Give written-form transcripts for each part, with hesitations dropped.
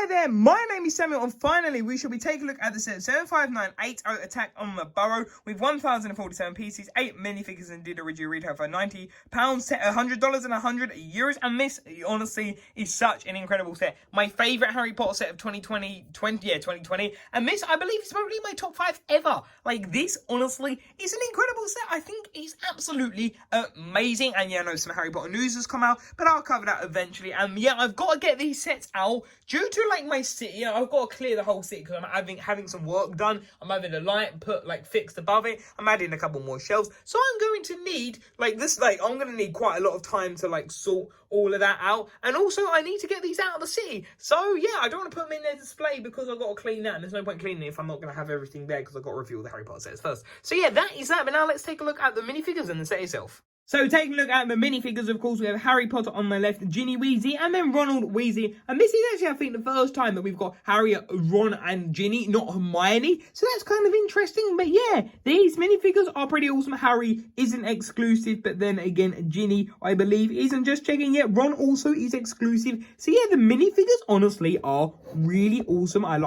there, my name is Samuel, and finally we shall be taking a look at the set 75980 attack on the Burrow with 1,047 pieces, 8 minifigures, and did originally retail for £90, set $100 and €100. And this, honestly, is such an incredible set. My favourite Harry Potter set of 2020. And this, I believe, is probably my top 5 ever. Like, this, honestly, is an incredible set. I think it's absolutely amazing. And yeah, I know some Harry Potter news has come out, but I'll cover that eventually. And yeah, I've got to get these sets out due to like my city. I've got to clear the whole city because I'm having some work done. I'm having a light fixed above it. I'm adding a couple more shelves, so I'm going to need I'm going to need quite a lot of time to sort all of that out. And also I need to get these out of the city, so yeah, I don't want to put them in their display because I've got to clean that, and there's no point cleaning it if I'm not going to have everything there because I've got to review the Harry Potter sets first. So yeah, that is that. But now let's take a look at the minifigures and the set itself. So taking a look at the minifigures, of course, we have Harry Potter on my left, Ginny Weasley, and then Ronald Weasley. And this is actually, I think, the first time that we've got Harry, Ron, and Ginny, not Hermione. So that's kind of interesting. But yeah, these minifigures are pretty awesome. Harry isn't exclusive, but then again, Ginny, I believe, isn't. Just checking. Yeah, Ron also is exclusive. So yeah, the minifigures, honestly, are really awesome. I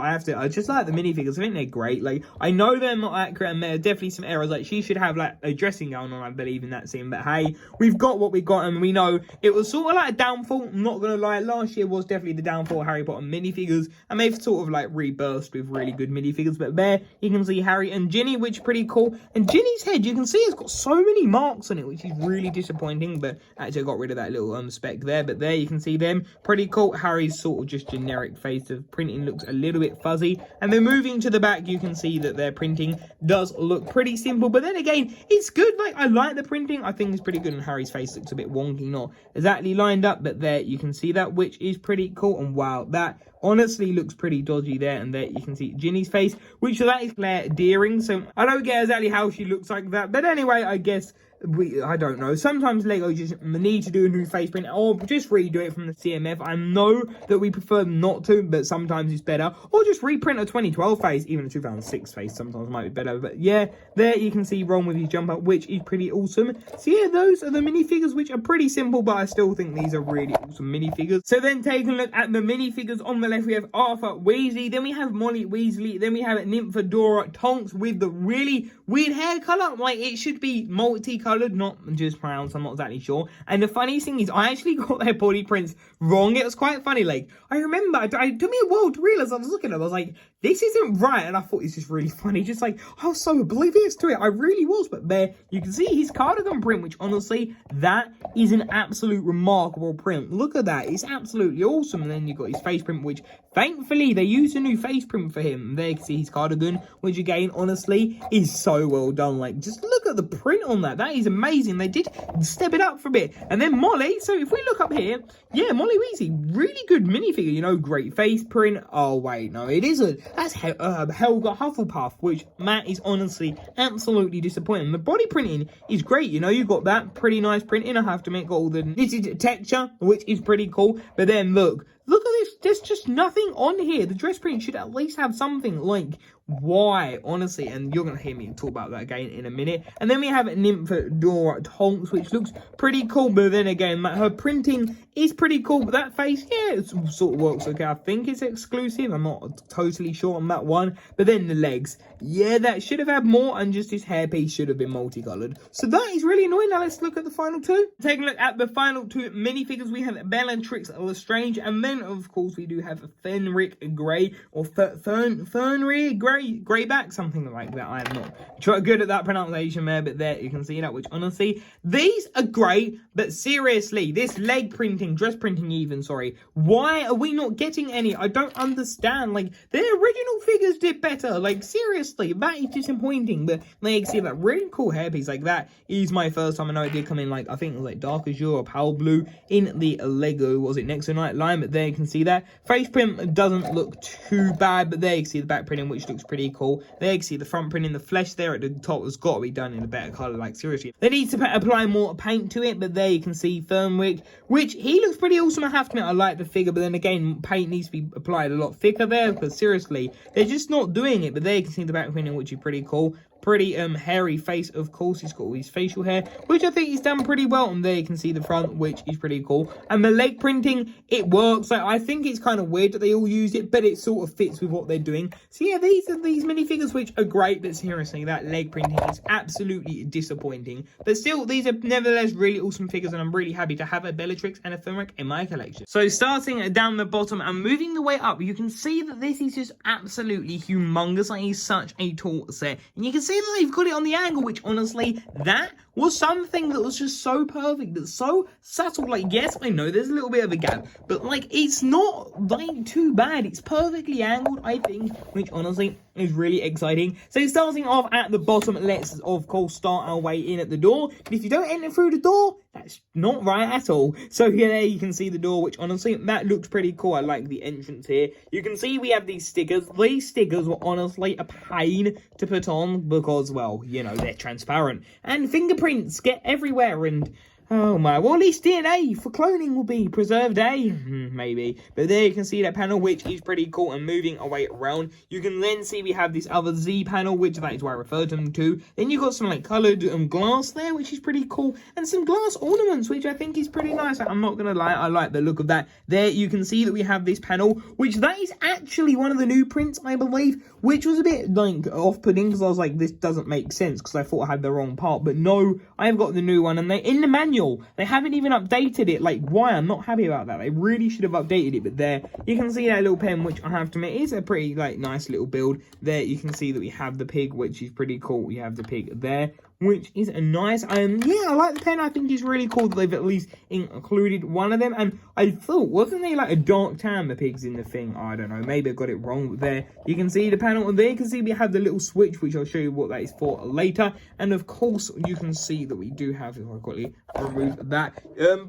just like the minifigures. I think they're great. Like, I know they're not accurate, and there are definitely some errors. Like, she should have, like, a dressing gown on, I believe, in that scene. But hey, we've got what we got, and we know it was sort of like a downfall. I'm not gonna lie, last year was definitely the downfall of Harry Potter minifigures, and they've sort of like rebirthed with really good minifigures. But there you can see Harry and Ginny, which is pretty cool. And Ginny's head, you can see it's got so many marks on it, which is really disappointing. But actually I got rid of that little speck there. But there you can see them, pretty cool. Harry's sort of just generic face. The printing looks a little bit fuzzy, and then moving to the back, you can see that their printing does look pretty simple. But then again, it's good. Like, I like the printing. I think it's pretty good. And Harry's face looks a bit wonky, not exactly lined up, but there you can see that, which is pretty cool. And wow, that honestly looks pretty dodgy there. And there you can see Ginny's face, which that is Claire Dearing, so I don't get exactly how she looks like that. But anyway, I guess I don't know. Sometimes Lego just need to do a new face print or just redo it from the CMF. I know that we prefer not to, but sometimes it's better. Or just reprint a 2012 face, even a 2006 face sometimes might be better. But yeah, there you can see Ron with his jumper, which is pretty awesome. So yeah, those are the minifigures, which are pretty simple, but I still think these are really awesome minifigures. So then taking a look at the minifigures, on the left we have Arthur Weasley, then we have Molly Weasley, then we have Nymphadora Tonks with the really weird hair colour. Like, it should be multicolored, not just browns, I'm not exactly sure. And the funniest thing is, I actually got their body prints wrong. It was quite funny. Like, I remember, it took me a while to realise. I was looking at them, I was like, this isn't right. And I thought it's just really funny. Just like, I was so oblivious to it. I really was. But there, you can see his cardigan print, which honestly, that is an absolute remarkable print. Look at that. It's absolutely awesome. And then you got his face print, which thankfully they used a new face print for him. There you can see his cardigan, which again, honestly, is so well done. Like, just look at the print on that. That is amazing. They did step it up for a bit. And then Molly, so if we look up here, yeah, Molly Weasley, really good minifigure, you know, great face print. Oh wait, no, it isn't. That's Helga Hufflepuff, which Matt is honestly absolutely disappointing. The body printing is great, you know, you've got that pretty nice printing. I have to make all the knitted texture, which is pretty cool. But then look at this, there's just nothing on here. The dress print should at least have something. Like, why, honestly? And you're going to hear me talk about that again in a minute. And then we have Nymphadora Tonks, which looks pretty cool. But then again, her printing is pretty cool. But that face, yeah, it sort of works okay. I think it's exclusive. I'm not totally sure on that one. But then the legs, yeah, that should have had more. And just his hairpiece should have been multicolored. So that is really annoying. Now let's look at the final two. Taking a look at the final two minifigures, we have Bellatrix Lestrange. And then, of course, we do have Fenric Grey, or Fenrir Greyback, something like that. I am not good at that pronunciation there, but there you can see that, which honestly, these are great, but seriously, this leg printing, dress printing even, sorry, why are we not getting any? I don't understand. Like, their original figures did better. Like, seriously, that is disappointing. But there you can see that really cool hairpiece. Like, that is my first time. I know it did come in, like, I think it was like dark azure or pale blue in the Lego, was it Nexonite line? But there you can see that face print doesn't look too bad, but there you can see the back printing, which looks pretty cool. There you can see the front print in the flesh there at the top has got to be done in a better colour. Like, seriously, they need to apply more paint to it. But there you can see Fenwick, which he looks pretty awesome. I have to admit, I like the figure, but then again, paint needs to be applied a lot thicker there, because seriously, they're just not doing it. But there you can see the back printing, which is pretty cool. pretty hairy face, of course. He's got all his facial hair, which I think he's done pretty well. And there you can see the front, which is pretty cool. And the leg printing, it works. Like, I think it's kind of weird that they all used it, but it sort of fits with what they're doing. So yeah, these are these minifigures which are great, but seriously, that leg printing is absolutely disappointing. But still, these are nevertheless really awesome figures, and I'm really happy to have a Bellatrix and a Filmic in my collection. So starting down the bottom and moving the way up, you can see that this is just absolutely humongous. Like, he's such a tall set, and you can see that they've got it on the angle, which honestly, that was something that was just so perfect, that's so subtle. Like, yes, I know there's a little bit of a gap, but like, it's not like too bad. It's perfectly angled, I think, which honestly is really exciting. So starting off at the bottom, let's of course start our way in at the door. But if you don't enter through the door, that's not right at all. So yeah, there you can see the door, which honestly, that looks pretty cool. I like the entrance here. You can see we have these stickers. These stickers were honestly a pain to put on because, well, you know, they're transparent. And fingerprints get everywhere, and oh my, well, at least DNA for cloning will be preserved, eh? Maybe. But there you can see that panel, which is pretty cool. And moving away around, you can then see we have this other Z panel, which that is why I referred to them to. Then you've got some like coloured glass there, which is pretty cool. And some glass ornaments, which I think is pretty nice. I'm not going to lie, I like the look of that. There you can see that we have this panel, which that is actually one of the new prints, I believe, which was a bit like off-putting because I was like, this doesn't make sense because I thought I had the wrong part. But no, I've got the new one, and they in the manual, they haven't even updated it. Like, why? I'm not happy about that. They really should have updated it. But there you can see that little pen, which I have to admit is a pretty like nice little build. There you can see that we have the pig, which is pretty cool. We have the pig there, which is a nice, yeah, I like the pen. I think it's really cool that they've at least included one of them. And I thought, wasn't there like a dark tan, the pigs in the thing? I don't know, maybe I got it wrong. But there you can see the panel, and there you can see we have the little switch, which I'll show you what that is for later. And of course, you can see that we do have, if I quickly remove that,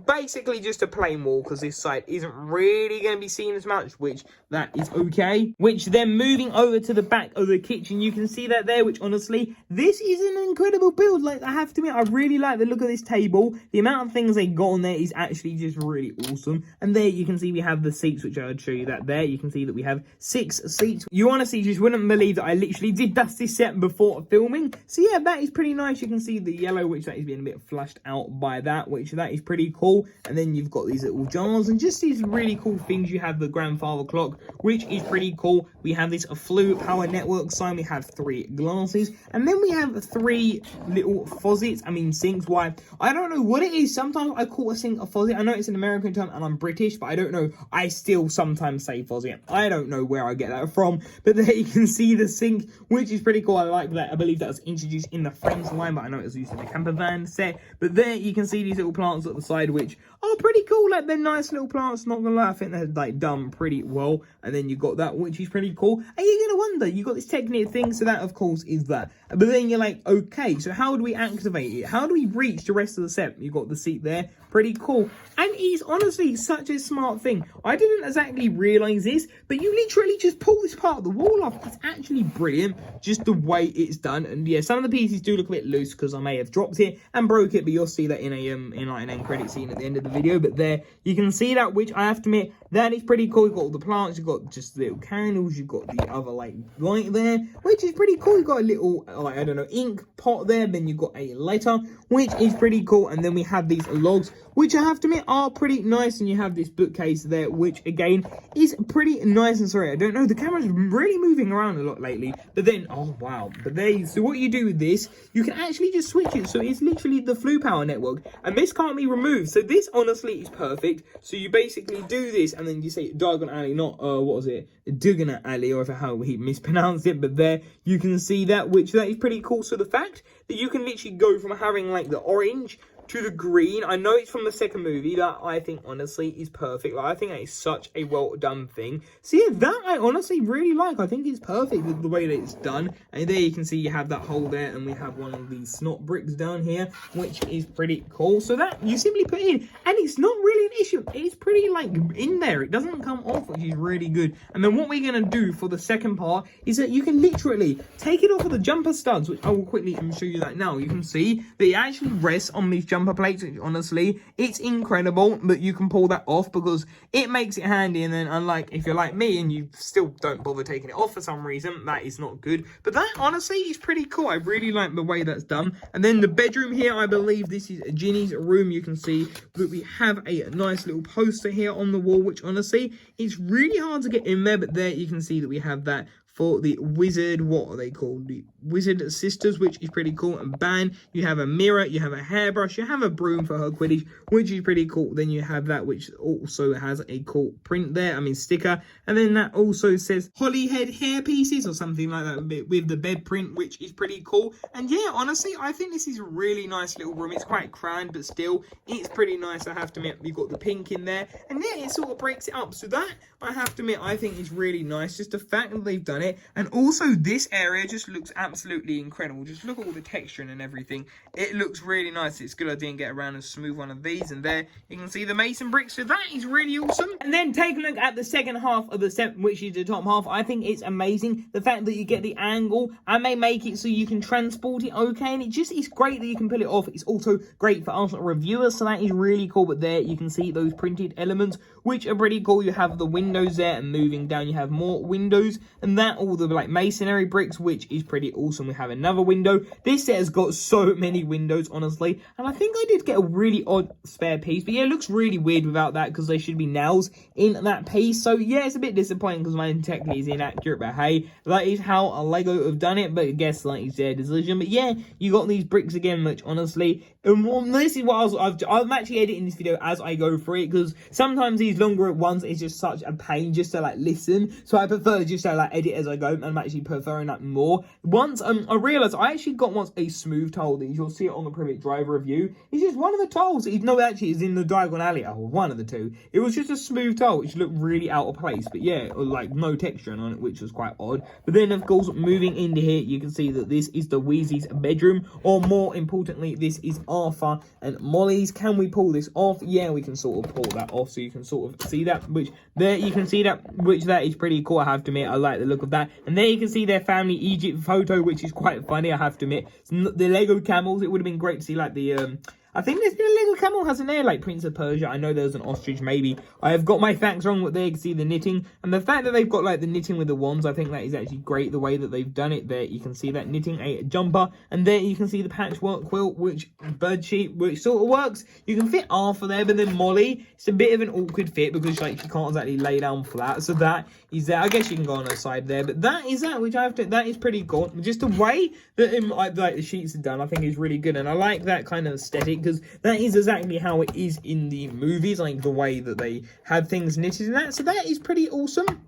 basically just a plain wall, because this side isn't really going to be seen as much, which that is okay. Which then moving over to the back of the kitchen, you can see that there, which honestly, this is an incredible build. Like, I have to admit, I really like the look of this table. The amount of things they got on there is actually just really awesome. And there you can see we have the seats, which I would show you that there. You can see that we have 6 seats. You honestly just wouldn't believe that I literally did dust this set before filming. So yeah, that is pretty nice. You can see the yellow, which that is being a bit flushed out by that, which that is pretty cool. And then you've got these little jars and just these really cool things. You have the grandfather clock, which is pretty cool. We have this Flu Power Network sign. We have 3 glasses, and then we have 3 little faucets, sinks. Why? I don't know what it is. Sometimes I call a sink a faucet. I know it's an American term and I'm British, but I don't know. I still sometimes say faucet. I don't know where I get that from, but there you can see the sink, which is pretty cool. I like that. I believe that was introduced in the Friends line, but I know it was used in the camper van set. But there you can see these little plants at the side, which are pretty cool. Like, they're nice little plants, not gonna lie. I think they're like done pretty well. And then you got that, which is pretty cool. And you're gonna wonder, you got this Technic thing, so that of course is that. But then you're like, okay, so how do we activate it? How do we reach the rest of the set? You got the seat there, pretty cool. And it's honestly such a smart thing. I didn't exactly realize this, but you literally just pull this part of the wall off. It's actually brilliant, just the way it's done. And yeah, some of the pieces do look a bit loose because I may have dropped it and broke it, but you'll see that in a like an end credit scene at the end of the video. But there you can see that, which I have to admit, that is pretty cool. You've got all the plants, you've got just little candles, you've got the other like light there, which is pretty cool. You've got a little like, I don't know, ink pot there, then you've got a lighter, which is pretty cool. And then we have these logs, which I have to admit are pretty nice. And you have this bookcase there, which again is pretty nice. And sorry, I don't know, the camera's really moving around a lot lately. But then, oh wow, but there, so what you do with this, you can actually just switch it. So it's literally the Flu Power Network, and this can't be removed. So this honestly is perfect. So you basically do this, and then you say Diagon Alley, not what was it, Diagon Alley, or how he mispronounced it. But there you can see that, which that is pretty cool. So the fact that you can literally go from having like the orange to the green, I know it's from the second movie, that I think honestly is perfect. Like, I think that is such a well done thing. So yeah, that I honestly really like. I think it's perfect the way that it's done. And there you can see you have that hole there, and we have one of these snot bricks down here, which is pretty cool. So that you simply put in, and it's not really an issue. It's pretty like in there. It doesn't come off, which is really good. And then what we're gonna do for the second part is that you can literally take it off of the jumper studs, which I will quickly show you that now. You can see that it actually rests on these jumper jumper plates, which honestly, it's incredible that you can pull that off because it makes it handy. And then unlike if you're like me and you still don't bother taking it off for some reason, that is not good. But that honestly is pretty cool. I really like the way that's done. And then the bedroom here, I believe this is Ginny's room. You can see that we have a nice little poster here on the wall, which honestly, it's really hard to get in there. But there you can see that we have that for the wizard, what are they called? The wizard sisters, which is pretty cool. And bang, you have a mirror, you have a hairbrush, you have a broom for her Quidditch, which is pretty cool. Then you have that, which also has a cool print there, sticker. And then that also says Hollyhead hair pieces or something like that with the bed print, which is pretty cool. And yeah, honestly, I think this is a really nice little room. It's quite crammed, but still, it's pretty nice. I have to admit, you've got the pink in there. And yeah, it sort of breaks it up. So that, I have to admit, I think is really nice. Just the fact that they've done it. And also this area just looks absolutely incredible. Just look at all the texture and everything. It looks really nice. It's good I didn't get around and smooth one of these. And there you can see the mason bricks. So that is really awesome. And then take a look at the second half of the set, which is the top half. I think it's amazing. The fact that you get the angle and they make it so you can transport it okay. And it's great that you can pull it off. It's also great for us reviewers. So that is really cool. But there you can see those printed elements, which are pretty cool. You have the windows there, and moving down you have more windows, and that all the like masonry bricks, which is pretty awesome. We have another window. This set has got so many windows, honestly, and I think I did get a really odd spare piece, but yeah, it looks really weird without that because there should be nails in that piece. So yeah, it's a bit disappointing because mine technically is inaccurate, but hey, that is how a Lego have done it. But I guess like it's their decision. But yeah, you got these bricks again, which honestly, this is what I'm actually editing this video as I go through it, because sometimes these longer ones is just such a pain just to like listen, so I prefer just to like edit as I go, and I'm actually preferring that more. Once I realized I actually got once a smooth tile, that you'll see it on the Private Drive review. It's just one of the tiles, actually it's in the diagonal alley, or one of the two. It was just a smooth tile which looked really out of place, but yeah, like no texture on it, which was quite odd. But then of course, moving into here, you can see that this is the Weasley's bedroom, or more importantly, this is Arthur and Molly's. Can we pull this off? Yeah, we can sort of pull that off, so you can sort of see that, which there you can see that, which that is pretty cool. I have to admit, I like the look of that. And there you can see their family Egypt photo, which is quite funny, I have to admit. The Lego camels, it would have been great to see like the I think there's been a Lego camel, hasn't there? Like Prince of Persia. I know there's an ostrich, maybe. I have got my facts wrong, but there you can see the knitting. And the fact that they've got like the knitting with the wands, I think that is actually great, the way that they've done it. There you can see that knitting a jumper. And there you can see the patchwork quilt, which bird sheet, which sort of works. You can fit Arthur there, but then Molly, it's a bit of an awkward fit because like she can't exactly lay down flat. So that is there. I guess you can go on her side there, but that is that, which I have to, that is pretty cool. Just the way that like the sheets are done, I think is really good. And I like that kind of aesthetic, because that is exactly how it is in the movies, like the way that they had things knitted in that. So that is pretty awesome.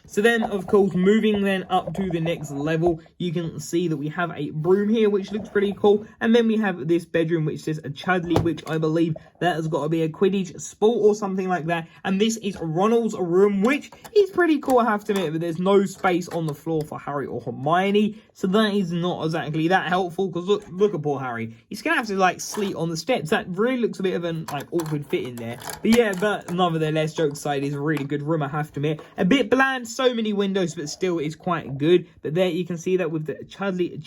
So then, of course, moving then up to the next level, you can see that we have a broom here, which looks pretty cool. And then we have this bedroom, which says a Chudley, which I believe that has got to be a Quidditch sport or something like that. And this is Ronald's room, which is pretty cool, I have to admit, but there's no space on the floor for Harry or Hermione. So that is not exactly that helpful, because look at poor Harry. He's going to have to, like, sleep on the steps. That really looks a bit of an, like, awkward fit in there. But yeah, but nevertheless, jokes aside, is a really good room, I have to admit. A bit bland, so many windows, but still it's quite good. But there you can see that with the Chudley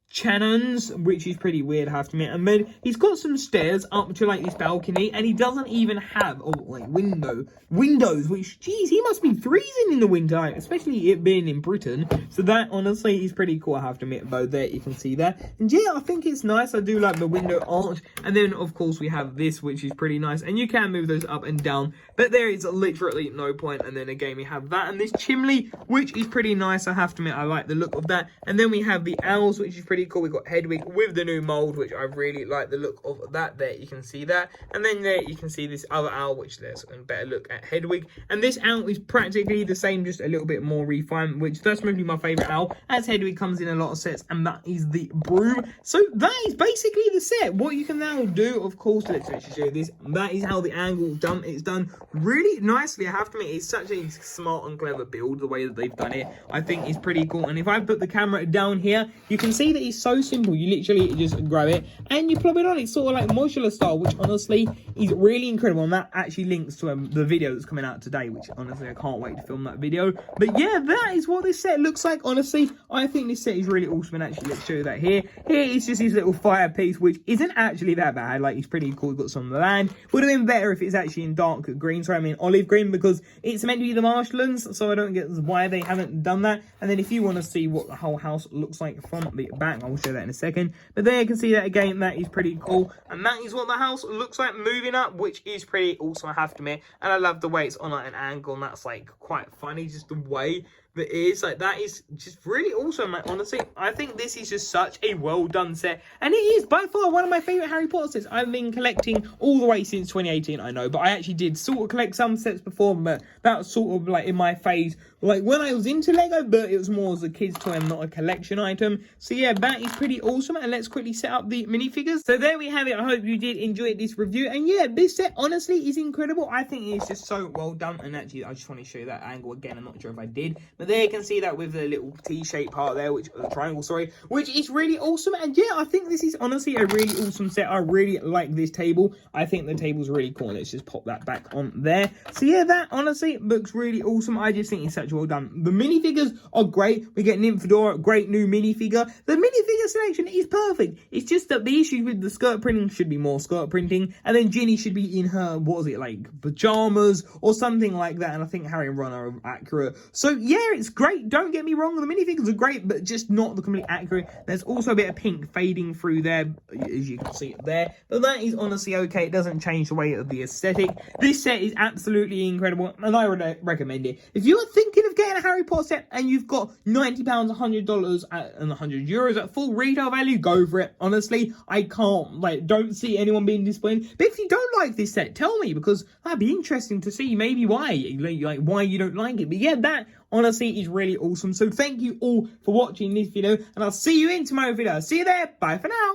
Channons, which is pretty weird, I have to admit. And then he's got some stairs up to like this balcony, and he doesn't even have like windows, which geez, he must be freezing in the winter, especially it being in Britain. So that honestly is pretty cool, I have to admit. Though there you can see that, and yeah, I think it's nice. I do like the window arch. And then of course we have this, which is pretty nice, and you can move those up and down, but there is literally no point. And then again we have that, and this chimney, which is pretty nice, I have to admit. I like the look of that. And then we have the owls, which is pretty cool. We've got Hedwig with the new mold, which I really like the look of that. There you can see that. And then there you can see this other owl, which there's a better look at Hedwig. And this owl is practically the same, just a little bit more refined, which that's maybe my favorite owl, as Hedwig comes in a lot of sets. And that is the broom. So that is basically the set. What you can now do, of course, let's actually show you this. That is how the angle done. It's done really nicely, I have to admit. It's such a smart and clever build, the way that they've done it. I think it's pretty cool. And if I put the camera down here, you can see that it is so simple. You literally just grab it and you plop it on. It's sort of like modular style, which honestly is really incredible. And that actually links to the video that's coming out today, which honestly I can't wait to film that video. But yeah, that is what this set looks like. Honestly, I think this set is really awesome. And actually, let's show you that here. Here is just his little fire piece, which isn't actually that bad. Like, it's pretty cool. We've got some of the land. Would have been better if it's actually in dark green. Sorry, I mean olive green, because it's meant to be the marshlands. So I don't get why they haven't done that. And then if you want to see what the whole house looks like from the back, I'll show that in a second. But there you can see that again. That is pretty cool. And that is what the house looks like moving up, which is pretty awesome, I have to admit. And I love the way it's on like an angle, and that's like quite funny, just the way that is like, that is just really awesome. Like, honestly, I think this is just such a well done set, and it is by far one of my favorite Harry Potter sets. I've been collecting all the way since 2018, I know, but I actually did sort of collect some sets before, but that was sort of like in my phase like when I was into Lego, but it was more as a kid's toy and not a collection item. So yeah, that is pretty awesome. And let's quickly set up the minifigures. So there we have it. I hope you did enjoy this review, and yeah, this set honestly is incredible. I think it's just so well done. And actually, I just want to show you that angle again. I'm not sure if I did, but there you can see that with the little T-shaped part there, which triangle, sorry, which is really awesome. And yeah, I think this is honestly a really awesome set. I really like this table. I think the table's really cool. Let's just pop that back on there. So yeah, that honestly looks really awesome. I just think it's such well done. The minifigures are great. We get Nymphadora, great new minifigure. The minifigure selection is perfect. It's just that the issue with the skirt printing should be more skirt printing, and then Ginny should be in her, what was it, like pajamas or something like that. And I think Harry and Ron are accurate. So yeah, it's great. Don't get me wrong, the minifigures are great, but just not the complete accurate. There's also a bit of pink fading through there, as you can see it there, but that is honestly okay. It doesn't change the way of the aesthetic. This set is absolutely incredible, and I would recommend it. If you are thinking of getting a Harry Potter set and you've got £90, $100 and €100 at full retail value, go for it. Honestly, I don't see anyone being disappointed. But if you don't like this set, tell me, because that'd be interesting to see maybe why, like why you don't like it. But yeah, that honestly is really awesome. So thank you all for watching this video, and I'll see you in tomorrow's video. See you there. Bye for now.